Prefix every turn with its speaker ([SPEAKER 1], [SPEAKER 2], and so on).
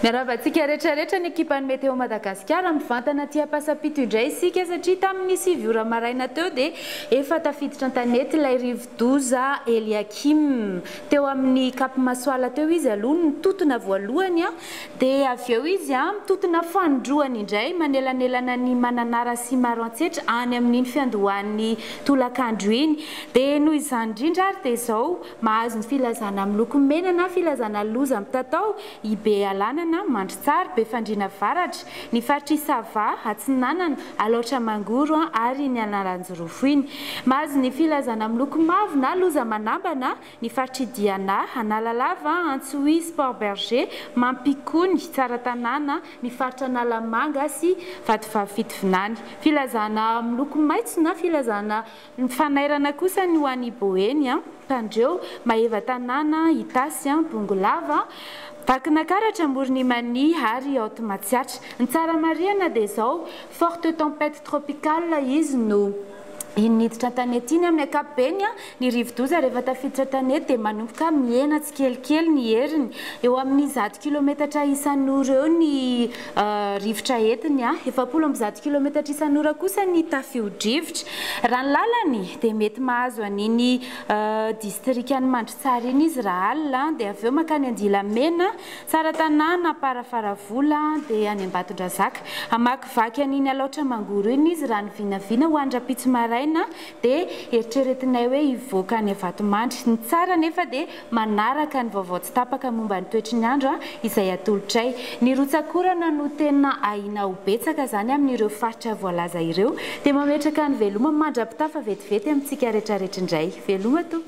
[SPEAKER 1] Miaravantsika rehetrarehetra ny ekipan'ny Météo Madagascar mivantana tia pasapito indray isika satria tamin'ny 7 ora maraina teo dia efa tafiditra an-tanety ilay rivo-doza ELIAKIM teo amin'ny Cap Masoala teo izy aloha nitotona voalohany dia avy eo izy mitotona fandroany indray manelanelana ny Mananara sy Maroantsetra any amin'iny fiandohan'ny tolakandro iny dia noho izany indrindra ary dia izao mahazo ny filazana miloko mena na filazana loza mitatao ibe alanana mandry tsara be fandriana varatra ny faritra Isava Atsinanana Alaotra Mangoro ary ny Analanjorofo iny mahazo ny filazana miloko mavo na loza manambana ny faritra Diana Analalava Antsohi Sport Berger Mampikony Tsaratanana ny faritra Analamanga sy Vatovavy filazana miloko maitso na filazana fanairana kosa ny ho an'ny Boeny Tandreo Maeva Tanàna Itasy Bongolava Vakinankaratra Moronimany ary Haute-Matsiatra ny Tsaramarihana dia izao forte tempête tropicale izy no niditra an-tanety iny amin'ny ankapobeny ny rivo-doza rehefa tafiditra tanety dia manomboka miena tsikelikely ny heriny eo amin'ny 10 kilometatra isan'ora eo ny rivotra entiny 70 kilometatra isan'ora kosa ny tafio-drivotra raha ny lalany dia mety mahazo an'iny distrikany Mandritsara iny izy raha alina dia avy eo makany Andilamena Tsaratanàna Parafaravola dia any Ambatondrazaka amakivaky an'iny Alaotra Mangoro iny izy raha ny vinavina ho andra-pitso maray dia eritreretinay hoe hivoaka any Vatomandry ny tsara nefa dia manaraka ny vaovao tsy tapaka momba ny toetry ny andro izay atolotray ny rotsakorana no tena ahina ho betsaka zany amin'ireo faritra voalaza ireo dia mametraka ny veloma mandrapitafa vetivety amintsika rehetrarehetra indray veloma to